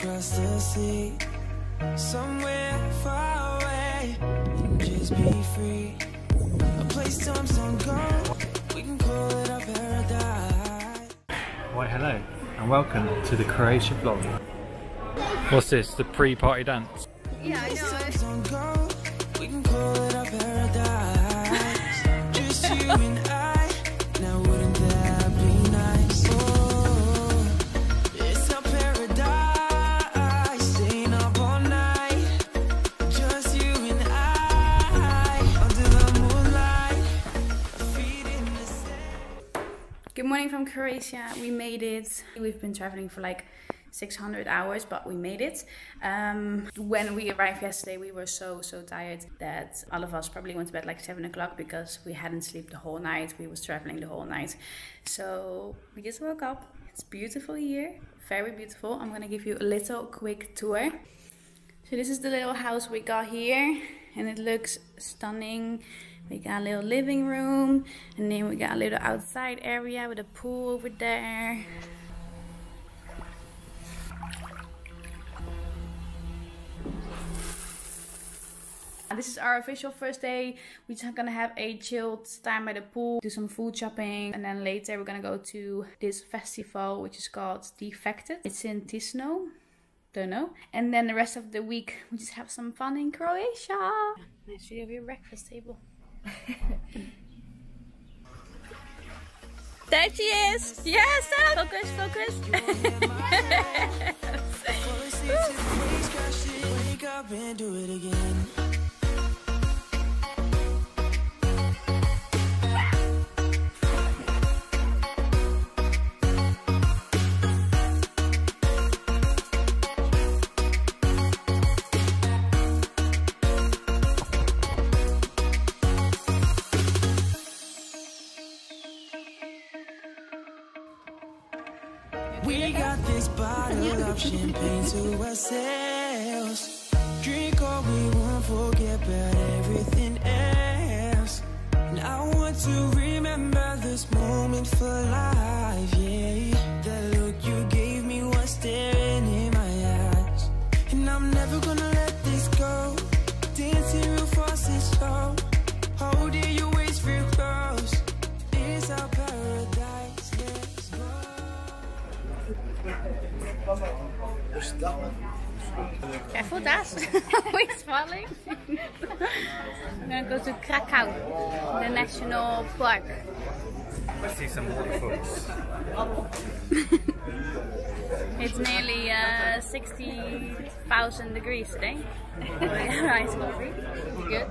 across the sea, somewhere far away, and just be free. A place storms don't go, we can call it our paradise. Why hello and welcome to the Croatia vlog. What's this? The pre-party dance? Yeah, I know. We can call it our paradise. Just you and I. Now wouldn't that be nice? Oh, it's our paradise. Staying up all night. Just you and I. Under the moonlight. Feet in the sand. Good morning from Croatia. We made it. We've been traveling for like 600 hours, but we made it. When we arrived yesterday, we were so tired that all of us probably went to bed like 7 o'clock because we hadn't slept the whole night. We was traveling the whole night. So we just woke up. It's beautiful here, very beautiful. I'm gonna give you a little quick tour. So this is the little house we got here and it looks stunning. We got a little living room and then we got a little outside area with a pool over there. This is our official first day. We're just gonna have a chilled time by the pool, do some food shopping, and then later we're gonna go to this festival which is called Defected. It's in Tisno, don't know. And then the rest of the week we just have some fun in Croatia. Nice view of your breakfast table. There she is! Yes! Focus, focus! Wake up and do it again. We got this bottle of champagne to ourselves. Drink all we want, forget about everything else. And I want to remember this moment for life, yeah. That look you gave me was staring in my eyes. And I'm never gonna let this go. Dancing real fast and slow. Holding your waist real close. It's our paradise, let's go. Careful, Das. Always falling. We're gonna go to Krka, the national park. Let's see some waterfalls. It's nearly 60,000 degrees today. Nice coffee. Good.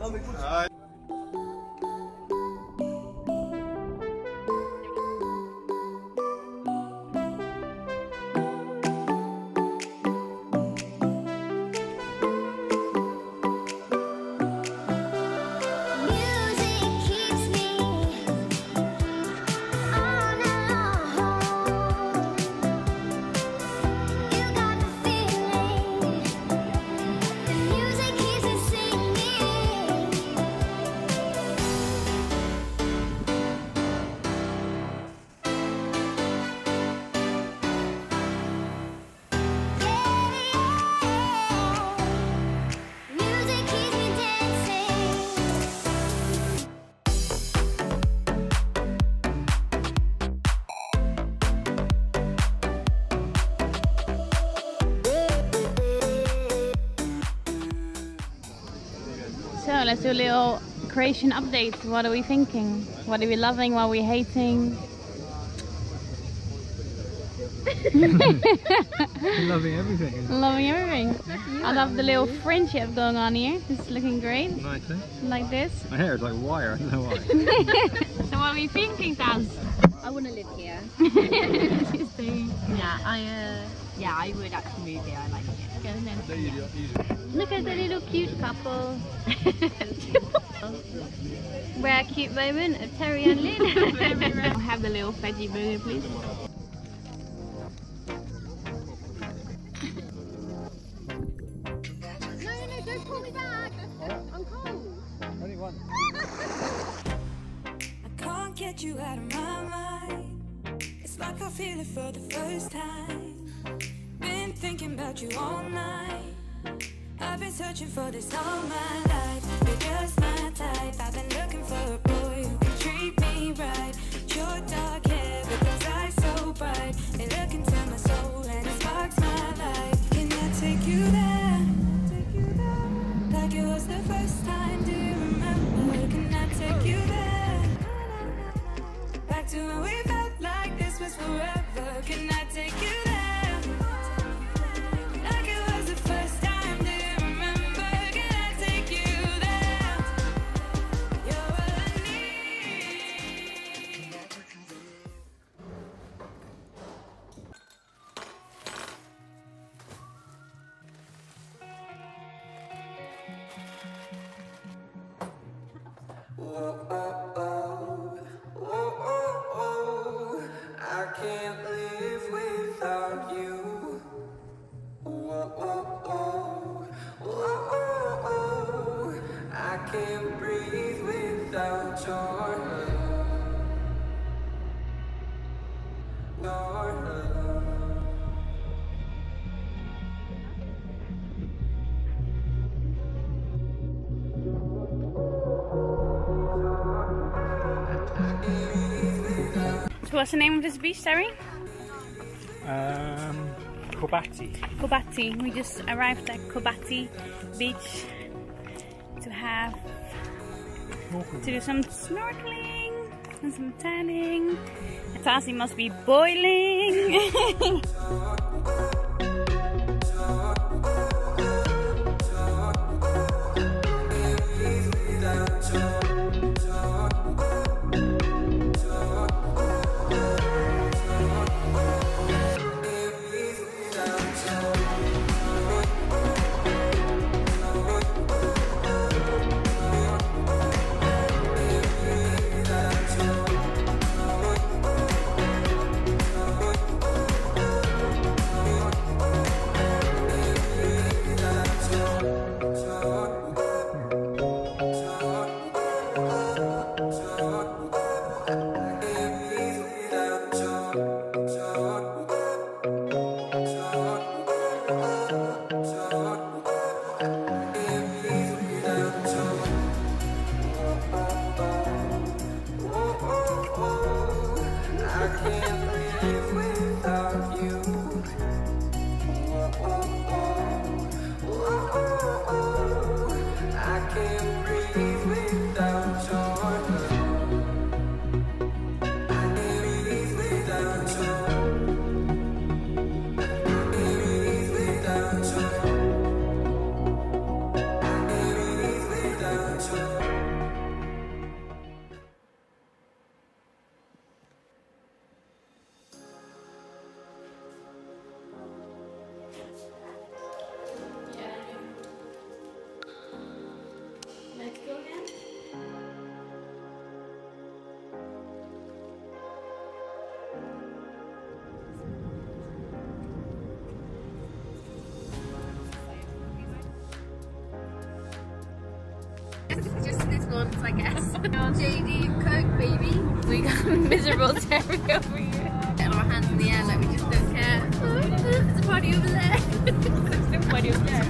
So let's do a little Croatian update. What are we thinking? What are we loving? What are we hating? Loving everything. Loving everything. I love the little fringe you have going on here. It's looking great. Nice, eh? Like this. My hair is like wire, I don't know why. So what are we thinking, Taz? I want to live here. She's saying. Yeah, I would actually move here. I like it. Go then. Look at the little cute couple. Rare cute moment of Terry and Lynn. I'll have the little veggie burger, please. No, don't pull me back. I'm cold. Only one. I can't get you out of my mind. It's like I feel it for the first time. Been thinking about you all night. I've been searching for this all my life. You're just my type. I've been looking for a boy who can treat me right. Your dark hair with those eyes so bright. They look into my soul and it sparks my life. Can I take you there? Like it was the first time, do you remember? Can I take you there? Back to when we felt like this was forever. Can I take you there? Like it was the first time, do you remember? Can I take you there? You're what I need. I can't live without you. I can't breathe without your love. So what's the name of this beach, Terry? Kobati. Kobati. We just arrived at Kobati beach to do some snorkeling and some tanning. Tasi must be boiling. Just this once, I guess. JD Coke, baby. We got miserable Terry over here. Getting our hands in the air like we just don't care. There's a party over there. There's no party over there.